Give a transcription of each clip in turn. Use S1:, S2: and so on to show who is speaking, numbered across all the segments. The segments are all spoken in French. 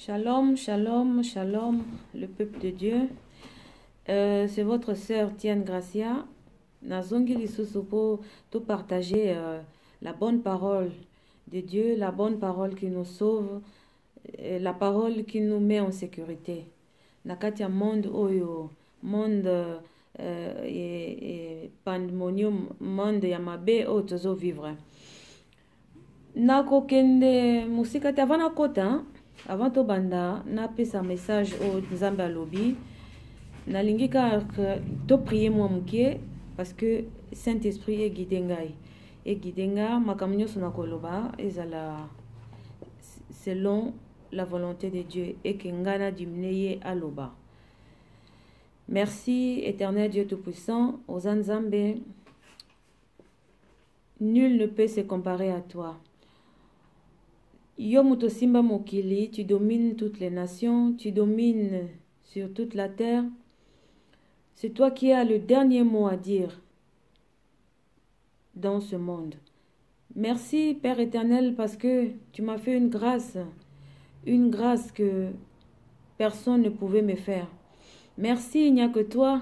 S1: Shalom, shalom, shalom, le peuple de Dieu. C'est votre sœur Tiane Gracia. Nazongi lisusu pour tout partager la bonne parole de Dieu, la bonne parole qui nous sauve, la parole qui nous met en sécurité. Nakatia monde oyo, monde pandemonium, monde yamabe o tozo vivre. Nako kende musika tavana kota. Avant to banda, na pesa message au Nzamba lobby. Na lingika to prier moi mukie parce que Saint-Esprit est guidé ngai. Et guidé nga makamnyo sona koloba ezala selon la volonté de Dieu et que ngana dimneye aloba. Merci éternel Dieu tout-puissant, aux Nzambe. Nul ne peut se comparer à toi. Yo muto simba mokili, tu domines toutes les nations, tu domines sur toute la terre. C'est toi qui as le dernier mot à dire dans ce monde. Merci Père éternel parce que tu m'as fait une grâce que personne ne pouvait me faire. Merci, il n'y a que toi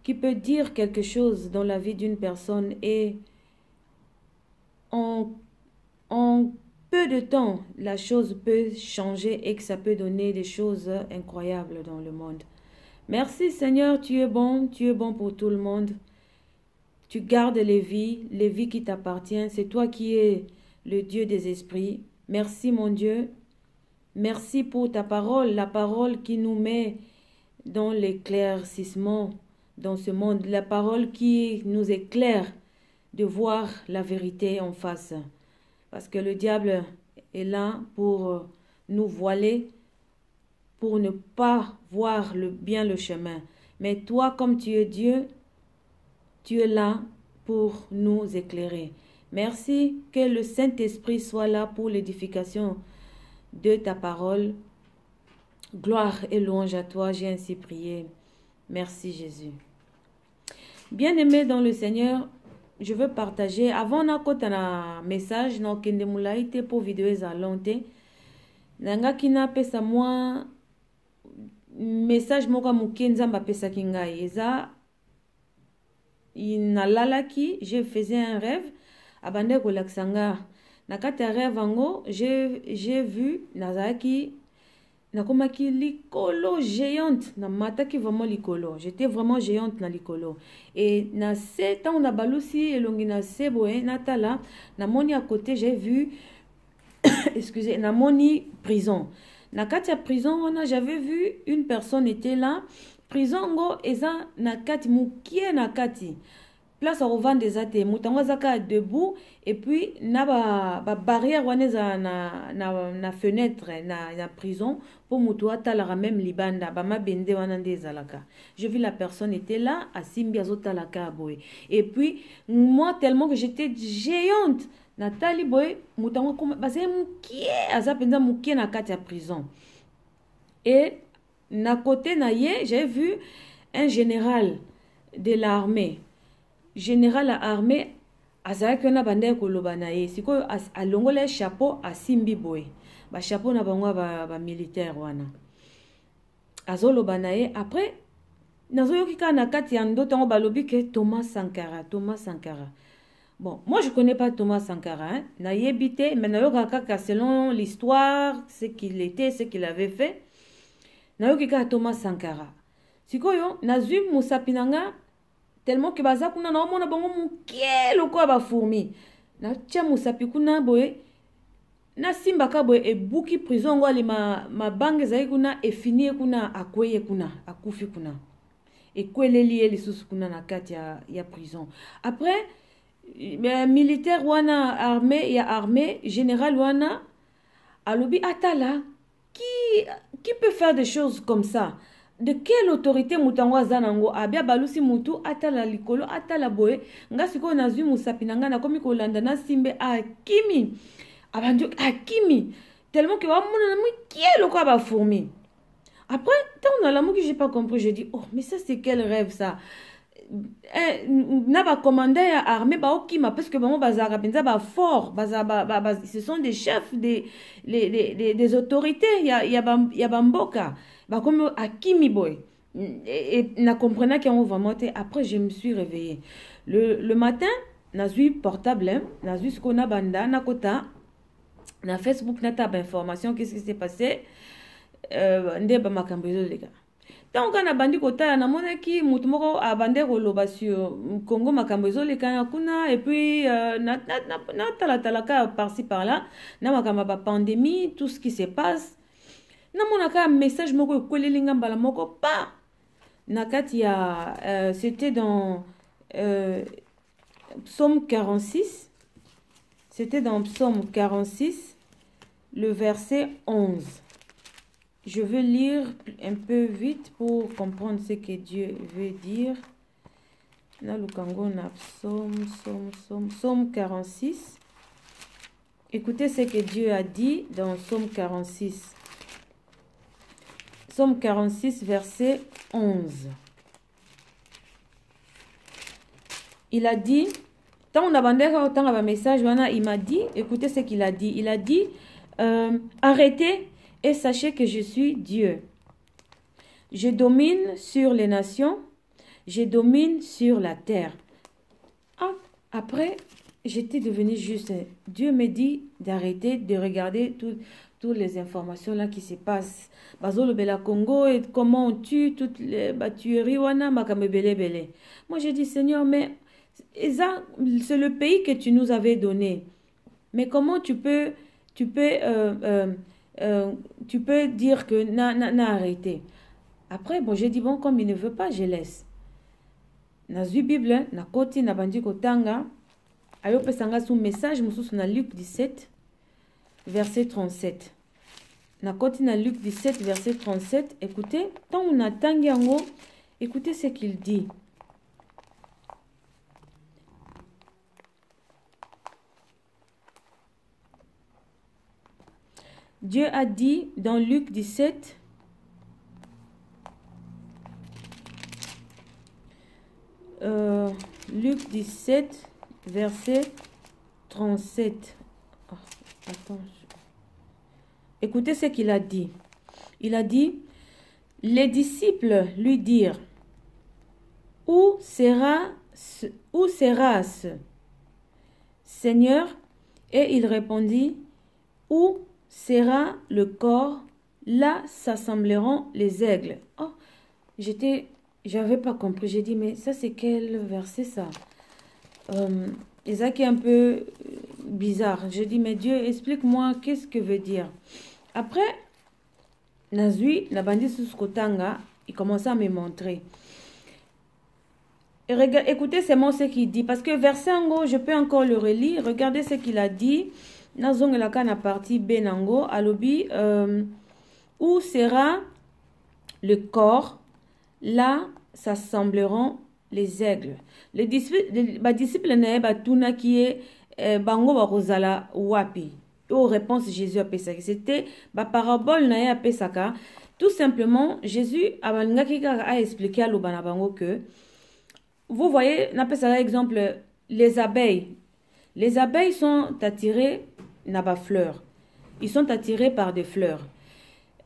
S1: qui peux dire quelque chose dans la vie d'une personne et en peu de temps, la chose peut changer et que ça peut donner des choses incroyables dans le monde. Merci Seigneur, tu es bon pour tout le monde. Tu gardes les vies qui t'appartiennent. C'est toi qui es le Dieu des esprits. Merci mon Dieu. Merci pour ta parole, la parole qui nous met dans l'éclaircissement dans ce monde. La parole qui nous éclaire de voir la vérité en face. Parce que le diable est là pour nous voiler, pour ne pas voir bien le chemin. Mais toi, comme tu es Dieu, tu es là pour nous éclairer. Merci que le Saint-Esprit soit là pour l'édification de ta parole. Gloire et louange à toi, j'ai ainsi prié. Merci Jésus. Bien-aimés dans le Seigneur, je veux partager avant na kota na message na kende mulaite pour vidéo ezalonte nanga kina pesa moi message moko muke Nzamba pesa kingai eza inalalaki je faisais un rêve abande ko laksanga na kata rêve ango j'ai vu nazaki nakomaki likolo géante na mataki vraiment likolo, j'étais vraiment géante na likolo et na sept ans na balusi elongi na seboe natala na moni à côté j'ai vu excusez na moni prison na kati prison on a j'avais vu une personne était là prison ngo eza na kati mukie na kati place à revendre des athées mutango zaka debout et puis na ba barrière waneza na fenêtre na prison pour mutua talara même libanda ba mabende wanande zalaka. Je vis la personne était là à simbi azotalaka boy et puis moi tellement que j'étais géante Nathalie boy mutango comme basé mukie azapenza mukie na kati ya prison et na côté na ye j'ai vu un général de l'armée. Général à armée azalaki na bande koloba na ye siko alongole chapeau asimbi boy ba chapeau na bango ba militaire wana azoloba na ye après nazoyoki ka na kati ya ndoto ngo balobi ke Thomas Sankara. Bon, moi je connais pas Thomas Sankara hein? Na yebite mais nayoka kaka selon l'histoire ce qu'il était, ce qu'il avait fait. Nayoki ka Thomas Sankara sikoyo nazwi musapinanga tellement que baza kuna na omona bango mukie loko ba fourmi na tia musapi kuna boye na simba ka boye e buki prison ngo ali ma bange za kuna e fini kuna akweye kuna akufi kuna e kweleli eli susu kuna na kati ya prison après militaire wana armée général wana alobi atala qui peut faire des choses comme ça. De quelle autorité mutango zanango abia balusi mutu atala likolo atala boye ngasi ko nazwi musapi nanga na komi ko landa na simbe akimi abandu akimi tellement que wamona mu kielo ko ba fourmi après tant dans l'amour que j'ai pas compris je dis oh mais ça c'est quel rêve ça n'a pas commandé armée parce que bon bazar fort ce sont des chefs des autorités ya bamboka comme akimi boy et na comprenant qu'on va monter. Après je me suis réveillée le matin nazui portable nazui ce qu'on a banda na kota na Facebook na tab information qu'est-ce qui s'est passé ndeba makambezo les gars. Tant qu'on a bandi kota na monaki mutu moko abande koloba sur Congo makambo ezolekana kuna et puis na talaka par-ci par-là na makambo ba pandémie tout ce qui se passe na monaka message moko ekolelinga mbala moko pa na kati ya c'était dans Psaume 46. C'était dans Psaume 46 le verset 11. Je veux lire un peu vite pour comprendre ce que Dieu veut dire. Psaume 46. Écoutez ce que Dieu a dit dans Psaume 46. Psaume 46, verset 11. Il a dit, tant on a bandé autant un message, il m'a dit, écoutez ce qu'il a dit. Il a dit, arrêtez et sachez que je suis Dieu. Je domine sur les nations, je domine sur la terre. Ah, après, j'étais devenue juste. Dieu me dit d'arrêter de regarder toutes les informations là qui se passent. Bazolo Bela Congo et comment on tue toutes les tueries wana makame bele. Moi j'ai dit Seigneur, mais c'est le pays que tu nous avais donné. Mais comment tu peux dire que n'a arrêté. Après, bon, j'ai dit, bon, comme il ne veut pas, je laisse. Dans la Bible, na koti na bandi kotanga, ayo pesanga sous message, mususu na Luc 17, verset 37. Na koti na Luc 17, verset 37, écoutez, tant on a tangi yango, écoutez ce qu'il dit. Dieu a dit dans Luc 17, Luc 17, verset 37. Oh, attends. Écoutez ce qu'il a dit. Il a dit, les disciples lui dirent, où sera-ce, Seigneur? Et il répondit, où sera le corps, là s'assembleront les aigles. Oh, j'avais pas compris. J'ai dit, mais ça c'est quel verset ça? Isaac est un peu bizarre. J'ai dit, mais Dieu, explique-moi qu'est-ce que veut dire. Après, Nazui, Nabandi Suskotanga, il commençait à me montrer. Et écoutez seulement ce qu'il dit, parce que verset en gros, je peux encore le relire. Regardez ce qu'il a dit. Nazong la kana partie Benango, alobi, où sera le corps, là s'assembleront les aigles. Les disciples n'avaient pas tout qui est bango barozala wapi. Aux réponses Jésus a pesaka. C'était la parabole na a pesaka. Tout simplement, Jésus a expliqué à l'obanabango que vous voyez, n'a pas ça exemple les abeilles. Les abeilles sont attirées par fleurs. Ils sont attirés par des fleurs.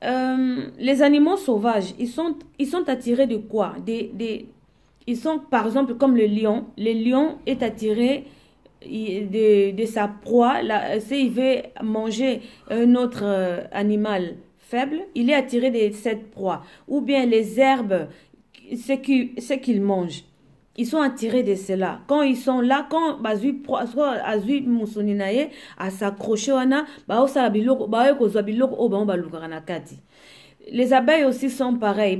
S1: Les animaux sauvages, ils sont attirés de quoi? Ils sont par exemple comme le lion. Le lion est attiré de sa proie. S'il veut manger un autre animal faible, il est attiré de cette proie. Ou bien les herbes, ce qu'ils mangent. Ils sont attirés de cela. Quand ils sont là, quand Azui Moussouninaye a s'accroché, les abeilles aussi sont pareilles.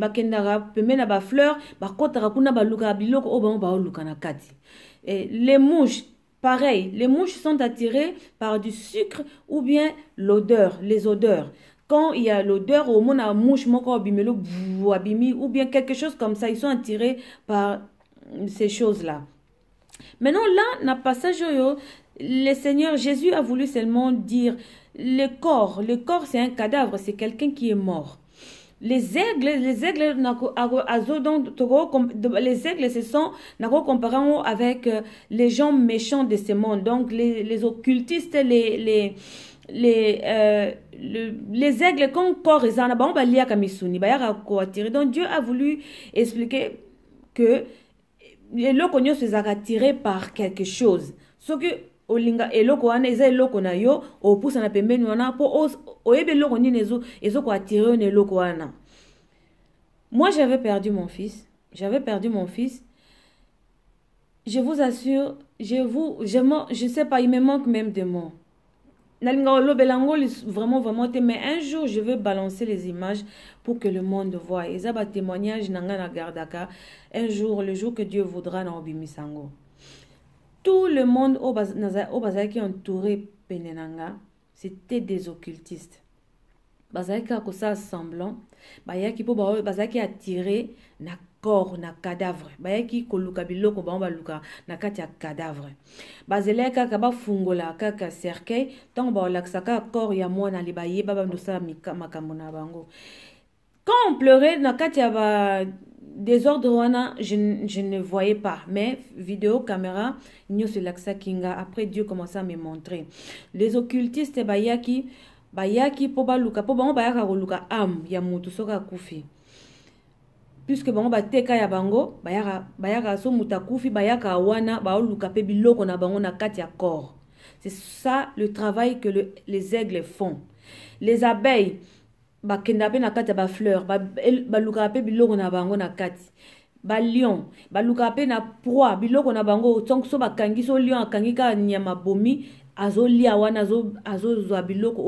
S1: Les mouches, pareil. Les mouches sont attirées par du sucre ou bien l'odeur, les odeurs. Quand il y a l'odeur, au moins la mouche, ou bien quelque chose comme ça, ils sont attirés par ces choses-là. Maintenant, là, dans le passage, le Seigneur Jésus a voulu seulement dire le corps c'est un cadavre, c'est quelqu'un qui est mort. les aigles, les aigles, ce sont, comparant avec les gens méchants de ce monde. Donc, les occultistes, les aigles, quand corps donc Dieu a voulu expliquer que les locaux se sont attirés par quelque chose. Ce que olinga eloko wana eza eloko na yo opusa na pembeni wana po oyebe eloko nini ezo ko attirer na eloko wana. Moi j'avais perdu mon fils. Je vous assure, je sais pas, il me manque même des mots. Vraiment, mais un jour je vais balancer les images pour que le monde voie. Et ça va témoignage nanga gardaka. Un jour, le jour que Dieu voudra na obimisango. Tout le monde au bazaki entouré penenanga, c'était des occultistes. Bazaki a kosa semblant, bayaki po bazaki attiré na corps na cadavre. Bayaki koluka biloko ba luka na kati ya cadavre. Bazeleka kaba fungola kaka cercueil, tant ba laksaka corps ya mwana libaye baba ndosa makambo na bango. Quand on pleurait na kati ya ba désordre wana, je ne voyais pas, mais vidéo caméra nyoso laksa kinga. Après Dieu commença à me montrer les occultistes bayaki po baluka po bango bayaka koluka am ya mutu soka kufi, puisque bango bateka ya bango bayaka so muta kufi bayaka wana baoluka pe biloko na bango na kati ya corps. C'est ça le travail que les aigles font. Les abeilles bakenda pe na kati ba fleur baluka pe biloko na bango na kati. Ba lion baluka pe na proie biloko na bango tonk so bakangi so lion akangi ka nyama bomi azolia wana azozwa biloko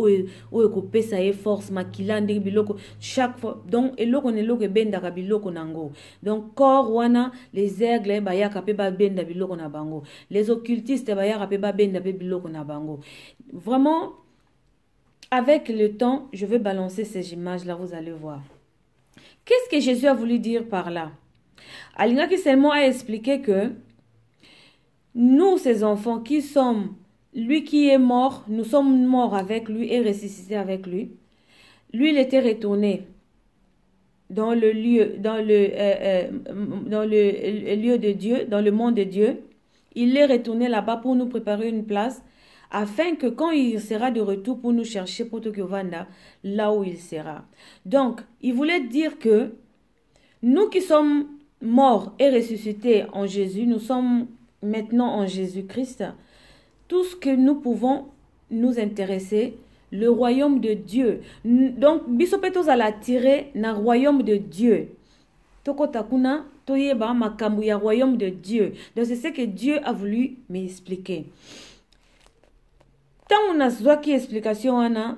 S1: oyo ko pesa e force makila ndenge biloko chaque fois. Donc eloko neloko bendaka biloko nango. Donc corps wana les aigles bayaka pe ba benda biloko na bango. Les occultistes bayaka pe ba benda pe biloko na bango. Vraiment, avec le temps, je vais balancer ces images-là, vous allez voir. Qu'est-ce que Jésus a voulu dire par là? Alinga qui seulement a expliqué que nous, ces enfants qui sommes, lui qui est mort, nous sommes morts avec lui et ressuscités avec lui. Lui, il était retourné dans le lieu, dans le lieu de Dieu, dans le monde de Dieu. Il est retourné là-bas pour nous préparer une place, afin que quand il sera de retour pour nous chercher, pour Tokiovanda, là où il sera. Donc, il voulait dire que nous qui sommes morts et ressuscités en Jésus, nous sommes maintenant en Jésus-Christ, tout ce que nous pouvons nous intéresser, le royaume de Dieu. Donc, bisopetos à l'attirer dans le royaume de Dieu. Toko takuna, toyeba makambu ya royaume de Dieu. Donc, c'est ce que Dieu a voulu m'expliquer. Tant on a zoaki explication ana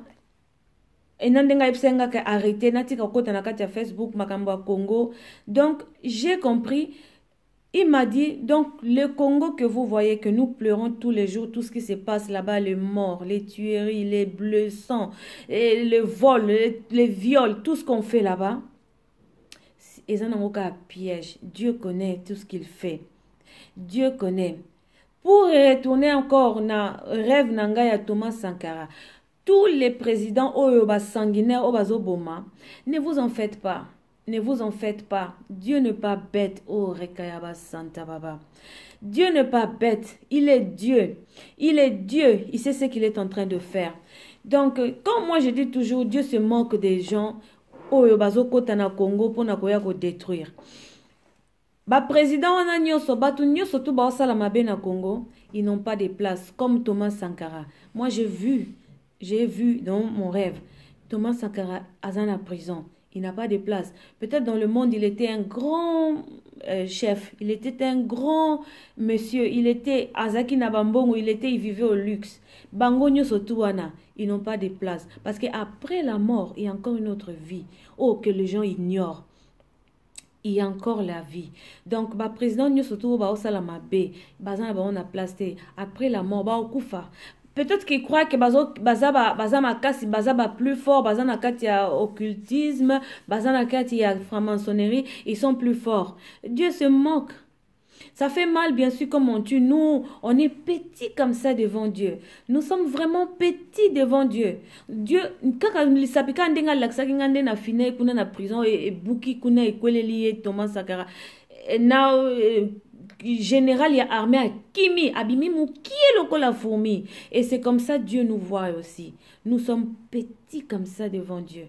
S1: enandenga ipsenga ka arrêté natika kota na kati ya Facebook makambo ya Congo. Donc j'ai compris. Il m'a dit, donc le Congo que vous voyez, que nous pleurons tous les jours, tout ce qui se passe là-bas, les morts, les tueries, les bleus sang, et le vol, les viols, tout ce qu'on fait là-bas, ils ont un piège. Dieu connaît tout ce qu'il fait. Dieu connaît. Pour retourner encore dans rêve nanga Thomas Sankara, tous les présidents oyoba sanguinaires obazoboma, ne vous en faites pas. Ne vous en faites pas. Dieu n'est pas bête. Oh Rekayaba Santa Baba. Dieu n'est pas bête. Il est Dieu. Il est Dieu. Il sait ce qu'il est en train de faire. Donc, quand moi je dis toujours, Dieu se moque des gens oyobazo kota na Congo pour na koya ko détruire. Ba président wana nyoso batu nyoso tu ba osala mabe na Congo, ils n'ont pas de place comme Thomas Sankara. Moi j'ai vu dans mon rêve Thomas Sankara à la prison. Il n'a pas de place. Peut-être dans le monde il était un grand chef, il était un grand monsieur, il était Azaki Nabambongo, il vivait au luxe. Bango nyoso tu wana, ils n'ont pas de place parce qu'après la mort, il y a encore une autre vie. Oh que les gens ignorent. Il y a encore la vie. Donc, le président nous surtout ba osala mabe, bazana ba on a placé après la mort ba okufa. Peut-être qu'il croit que bazama kasi bazaba plus fort, bazana kati ya occultisme, bazana kati ya franc-maçonnerie, ils sont plus forts. Dieu se moque. Ça fait mal, bien sûr, comme on tue. Nous, on est petits comme ça devant Dieu. Nous sommes vraiment petits devant Dieu. Dieu, quand il s'applique à na fine kuna na prison et buki kuna et kweleli Thomas Sankara. Now, général, il y a armée à Kimi, Abimi Mouki et la fourmi. Et c'est comme ça Dieu nous voit aussi. Nous sommes petits comme ça devant Dieu.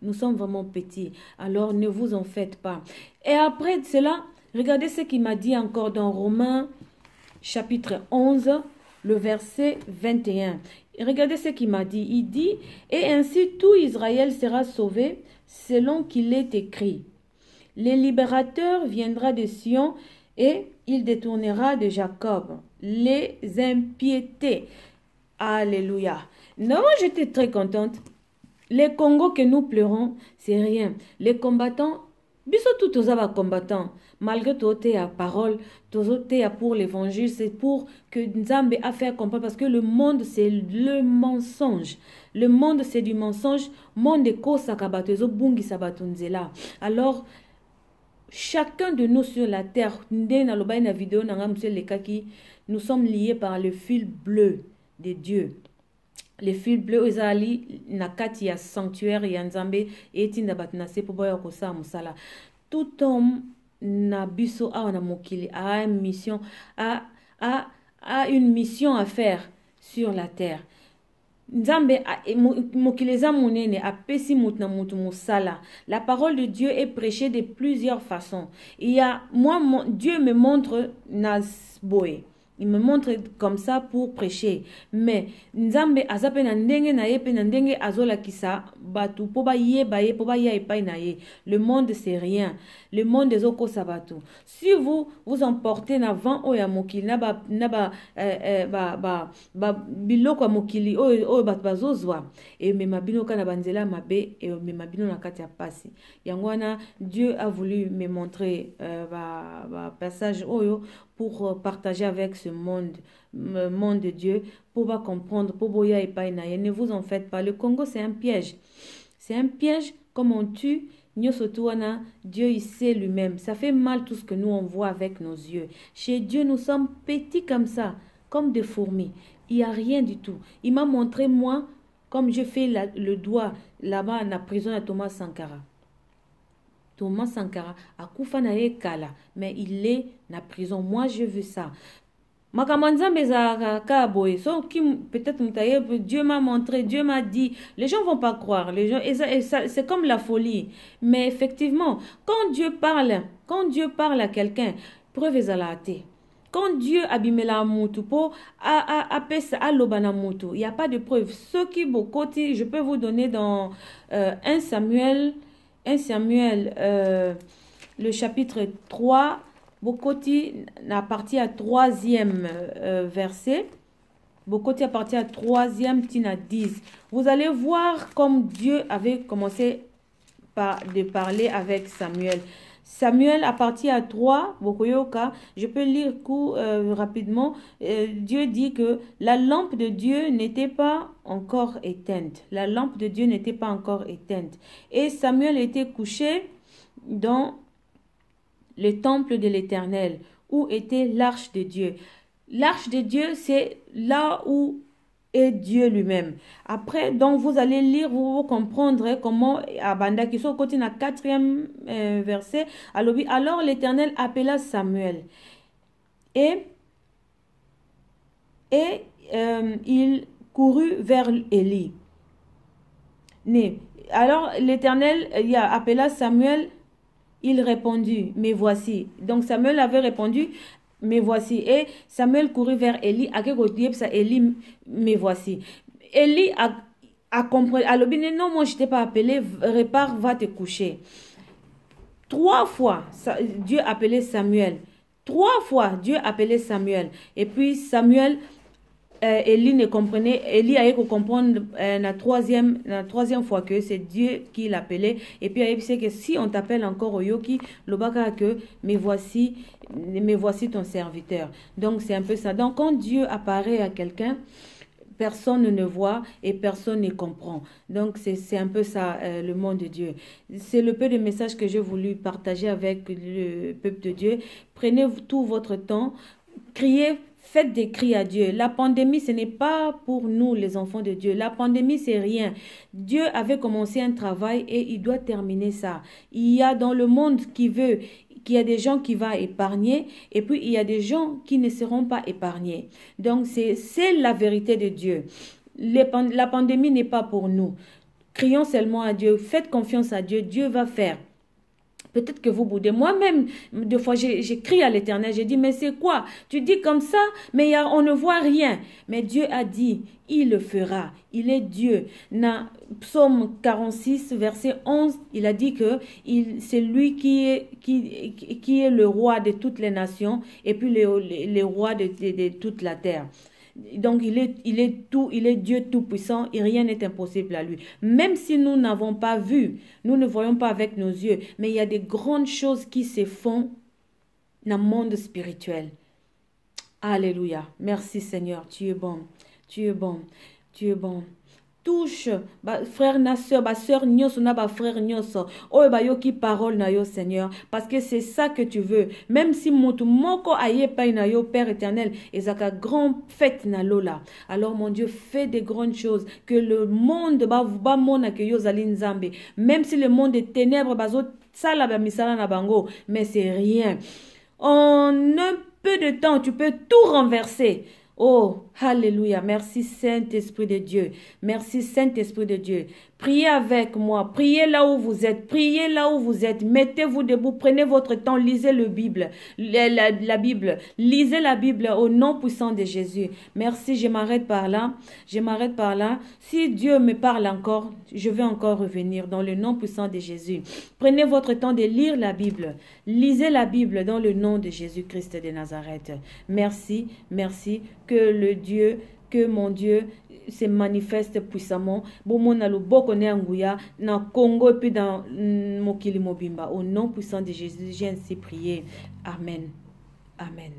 S1: Nous sommes vraiment petits. Alors ne vous en faites pas. Et après cela, regardez ce qu'il m'a dit encore dans Romains chapitre 11, le verset 21. Et regardez ce qu'il m'a dit. Il dit, et ainsi tout Israël sera sauvé selon qu'il est écrit. Le libérateur viendra de Sion et il détournera de Jacob les impiétés. Alléluia. Non, j'étais très contente. Les Congos que nous pleurons, c'est rien. Les combattants, biso tout aux combattants. Malgré tout, tu as parole, tout pour l'évangile, c'est pour que Nzambe a fait comprendre parce que le monde, c'est le mensonge. Le monde, c'est du mensonge. Monde ko sakabatezo bungi sabatunzela. Alors, chacun de nous sur la terre, nous sommes liés par le fil bleu de Dieu. Les fils bleus ezali nakati ya sanctuaire ya Nzambe etinda batnase po boya ko sa musala. Tout homme na biso a na mokili a une mission a une mission à faire sur la terre. Nzambe mokileza monene apesi mutu na mutu musala. La parole de Dieu est prêchée de plusieurs façons. Il y a Dieu me montre nasboé. Il me montre comme ça pour prêcher. Mais Nzambe azape na ndenge na ye pe na ndenge azola kisa batu po ba ye po ba ya epai na ye. Le monde c'est rien. Le monde des oko sabatu. Si vous emportez na vent oya mokili na ba biloko mokili o bat bazozwa et me mabino kana banzela mabe et me mabino na kati ya pasi. Yangwana Dieu a voulu me montrer passage oyo pour partager avec ce monde de Dieu, pour comprendre, pour boya et pas ne vous en faites pas. Le Congo, c'est un piège. C'est un piège, comme on tue, Dieu, il sait lui-même. Ça fait mal tout ce que nous, on voit avec nos yeux. Chez Dieu, nous sommes petits comme ça, comme des fourmis. Il n'y a rien du tout. Il m'a montré, moi, comme je fais le doigt là-bas dans la prison de Thomas Sankara. Thomas Sankara a Koufanaye Kala, mais il est na prison. Moi, je veux ça. Makamanza mezaka kaboy. So qui peut-être Dieu m'a montré, Dieu m'a dit. Les gens vont pas croire. Les gens, c'est comme la folie. Mais effectivement, quand Dieu parle à quelqu'un, preuve est à la hâte. Quand Dieu abimela mutu po apesa alobana mutu, il y a pas de preuve. Ce qui bokoti, je peux vous donner dans 1 Samuel, le chapitre 3, Bokoti à partir à 3e verset. Bokoti à partir à 3e, tina 10. Vous allez voir comme Dieu avait commencé de parler avec Samuel. Samuel à partir à 3, Bokoyoka, je peux lire rapidement. Dieu dit que la lampe de Dieu n'était pas encore éteinte. La lampe de Dieu n'était pas encore éteinte. Et Samuel était couché dans le temple de l'Éternel, où était l'arche de Dieu. L'arche de Dieu, c'est là où est Dieu lui-même. Après, donc, vous allez lire, vous comprendrez comment, Abanda, qui sont au côté de la 4e verset, alors l'Éternel appela Samuel. Et il courut vers Élie. Alors, l'Éternel appela Samuel. Il répondit, mais voici. Donc Samuel avait répondu, mais voici. Et Samuel courut vers Élie. Élie, mais voici. Élie a compris. Alors, non, moi je ne t'ai pas appelé. Répare, va te coucher. 3 fois, Dieu appelait Samuel. 3 fois, Dieu appelait Samuel. Et puis Samuel, Élie ne comprenait, Élie a comprendre la troisième fois que c'est Dieu qui l'appelait. Et puis il sait que si on t'appelle encore au yoki, le baka que mais voici ton serviteur. Donc c'est un peu ça. Donc quand Dieu apparaît à quelqu'un, personne ne voit et personne ne comprend. Donc, c'est un peu ça, le monde de Dieu. C'est le peu de messages que j'ai voulu partager avec le peuple de Dieu. Prenez tout votre temps, criez, faites des cris à Dieu. La pandémie, ce n'est pas pour nous, les enfants de Dieu. La pandémie, c'est rien. Dieu avait commencé un travail et il doit terminer ça. Il y a dans le monde qui veut qu'il y a des gens qui vont épargner et puis il y a des gens qui ne seront pas épargnés. Donc, c'est la vérité de Dieu. La pandémie n'est pas pour nous. Crions seulement à Dieu. Faites confiance à Dieu. Dieu va faire. Peut-être que vous boudez. Moi-même, deux fois, j'ai crié à l'Éternel. J'ai dit, mais c'est quoi? Tu dis comme ça, mais on ne voit rien. Mais Dieu a dit, il le fera. Il est Dieu. Dans Psaume 46, verset 11, il a dit que c'est lui qui est le roi de toutes les nations et puis les rois de toute la terre. Donc, il est Dieu tout-puissant et rien n'est impossible à lui. Même si nous n'avons pas vu, nous ne voyons pas avec nos yeux, mais il y a des grandes choses qui se font dans le monde spirituel. Alléluia. Merci Seigneur, tu es bon, tu es bon, tu es bon. Touche, frère na soeur, soeur nyoso na frère nyoso. Oh ba yo ki parole na yo Seigneur, parce que c'est ça que tu veux. Même si moto moko aye pa na yo Père éternel, ezaka grand fête na lola. Alors mon Dieu, fais des grandes choses que le monde ba mona que yo zali nzambe. Même si le monde est ténèbres bazo sala ba misala na bango, mais c'est rien. En un peu de temps, tu peux tout renverser. Oh, alléluia. Merci Saint-Esprit de Dieu. Merci Saint-Esprit de Dieu. Priez avec moi. Priez là où vous êtes. Priez là où vous êtes. Mettez-vous debout. Prenez votre temps. Lisez la Bible. Lisez la Bible au nom puissant de Jésus. Merci. Je m'arrête par là. Je m'arrête par là. Si Dieu me parle encore, je vais encore revenir dans le nom puissant de Jésus. Prenez votre temps de lire la Bible. Lisez la Bible dans le nom de Jésus-Christ de Nazareth. Merci. Merci. Que mon Dieu se manifeste puissamment. Bomona lo boko ne anguya na Congo et puis dans Mokili Mobimba. Au nom puissant de Jésus, j'ai ainsi prié. Amen. Amen.